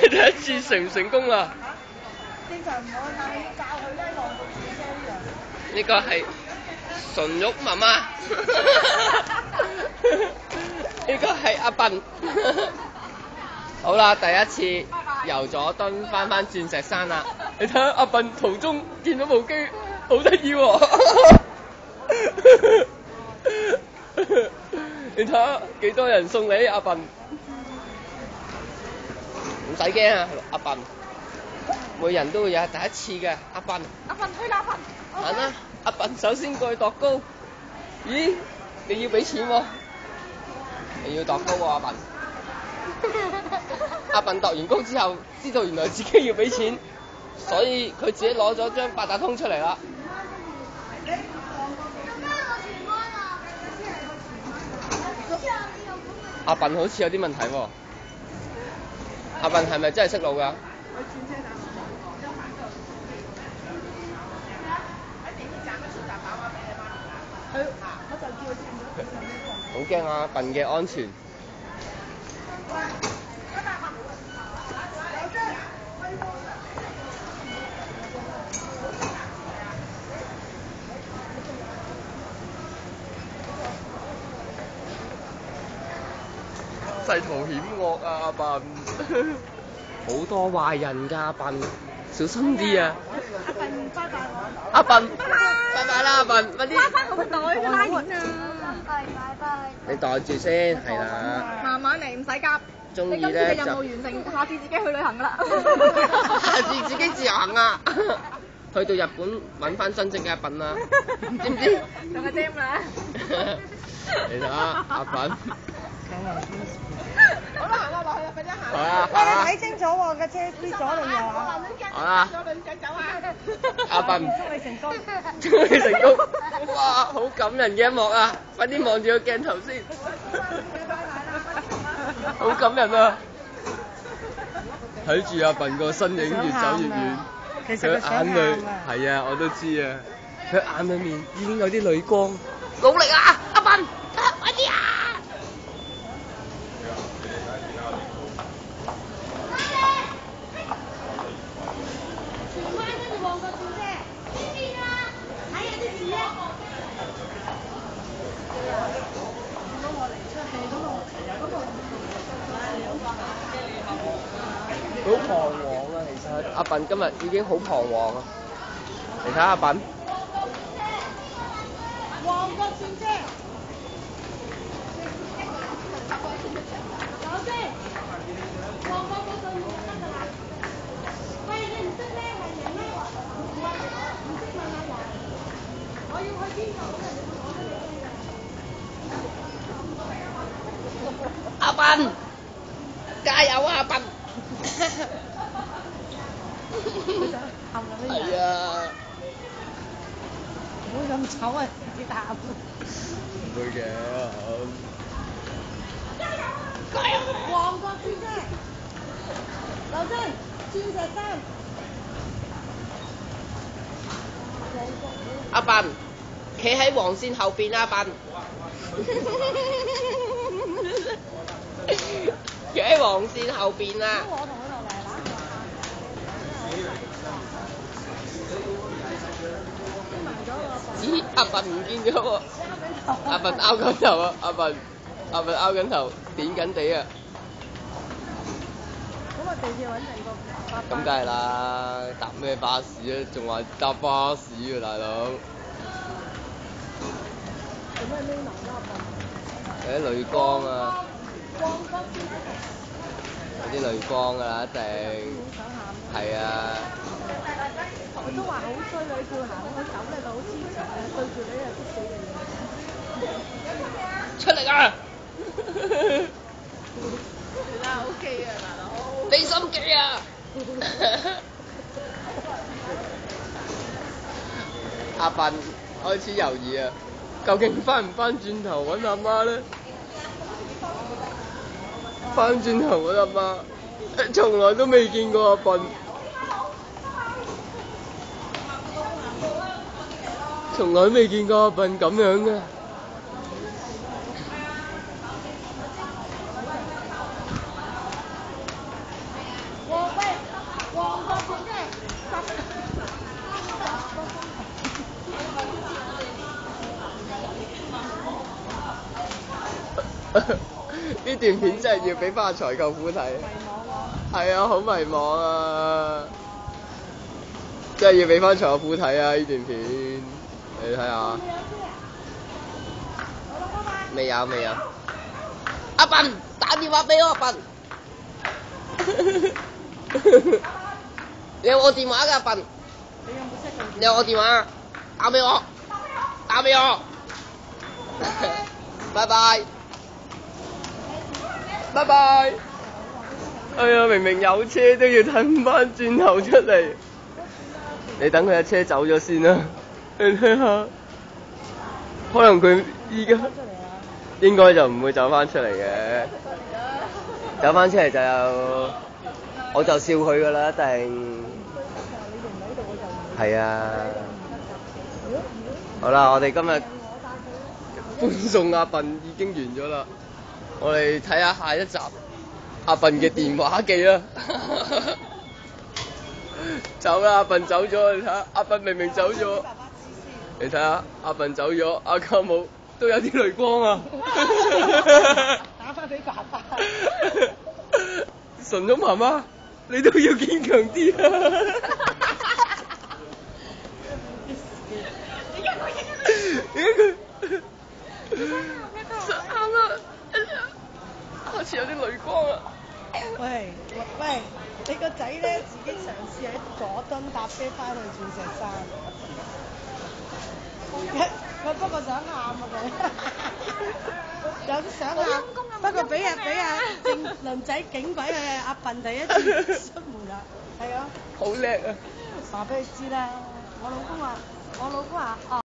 第一次成唔成功啊？正常唔好，但係要教佢咧望到自己呢樣。呢個係純玉媽媽，呢個係阿笨。好啦，第一次游咗墩翻鑽石山啦。你睇下阿笨途中見到部機，好得意喎。你睇下幾多人送你阿笨，唔使驚啊，阿笨。每人都會有第一次嘅，阿笨。阿笨去啦，阿笨。行啦，阿笨首先過去度高。咦，你要俾錢喎？你要度高喎，阿笨。阿笨度完高之後，知道原來自己要俾錢，所以佢自己攞咗張八達通出嚟啦。阿笨好似有啲問題喎。阿笨係咪真係識路㗎？好驚阿笨嘅安全。世途險惡啊，阿笨！好多壞人㗎，阿笨，小心啲啊！阿笨拜拜我。阿笨，拜拜啦，阿笨，快啲。拉翻好個袋，佢拉鏈啊！拜拜。你袋住先，係啦。慢慢嚟，唔使急。中意咧就。你今次嘅任務完成，下次自己去旅行㗎啦。下次自己自由行啊！去到日本揾翻真正嘅阿笨啊，知唔知？仲有 Jam 啦。你睇下阿笨。好啦，行啦，落去啦，快啲行。好啦，喂，你睇清楚喎，架車邊左定右啊？好啦。左兩仔走啊！阿笨，祝你成功。祝你成功！哇，好感人嘅一幕啊！快啲望住個鏡頭先。好感人啊！睇住阿笨個身影越走越遠，佢眼淚係啊，我都知啊，佢眼裏面已經有啲淚光。努力啊，阿笨，快啲啊！好彷徨啊！其實阿笨今日已經好彷徨啊！你睇下阿笨，旺角轉車，有先，旺角嗰度要得㗎啦。喂，你唔識咧係人咩？唔識問下人，我要去邊度咁人哋會講俾你聽㗎。阿笨，加油啊！阿笨。係啊，唔好咁醜啊！自己答。唔會嘅，加油！旺角轉車，劉真，鑽石山。阿笨，企喺黃線後邊啊！阿笨，企喺黃線後邊啊！我同佢落嚟啦。咦，阿笨唔見咗喎！阿笨拗緊頭啊！阿笨拗緊頭，點緊地啊！咁啊，地鐵穩定過。咁梗係啦，搭咩巴士啊？仲話搭巴士啊，大佬！做咩匿埋啦？阿有啲淚光啊！旺角轉車。有啲淚光㗎啦，一定。想喊。係啊。我都話好衰，你叫行嗰走咧就好黐纏嘅，對住你又激死你。出嚟啊！你啦 OK 啊，大佬。俾心機啊！阿笨開始猶豫啊，究竟翻唔翻轉頭揾阿媽咧？翻轉頭揾阿媽，從來都未見過阿笨。從來未見過阿笨咁樣嘅。呢段片真係要俾翻阿財舅父睇。迷惘喎。係啊，好迷茫啊！真係要俾翻財舅父睇啊！呢段片，你睇下。未有未有。阿笨，打電話俾我，阿笨。你有我電話㗎，阿笨。你有冇 set 到？你有我電話，打俾我，打俾我。拜拜。拜拜。哎呀，明明有車都要褪翻轉頭出嚟。你等佢嘅車走咗先啦。你睇下，可能佢依家應該就唔會走翻出嚟嘅。走翻出嚟就我就笑佢㗎啦，一定。係啊。好啦，我哋今日歡送阿笨已經完咗啦。我哋睇下下一集阿笨嘅電話記啦。走啦，阿笨走咗，你睇下，阿笨明明走咗。你睇下，阿笨走咗，阿舅母都有啲淚光啊。打翻俾爸爸。純咗媽媽，你都要堅強啲啊！點解佢？實啱啦，開始有啲淚光啦。喂，你個仔咧自己嘗試喺佐敦搭車翻去鑽石山。佢不過想喊啊佢，有啲想喊，不過俾正輪仔警鬼阿笨第一次出門啦，係啊。好叻啊！話俾佢知啦，我老公話哦。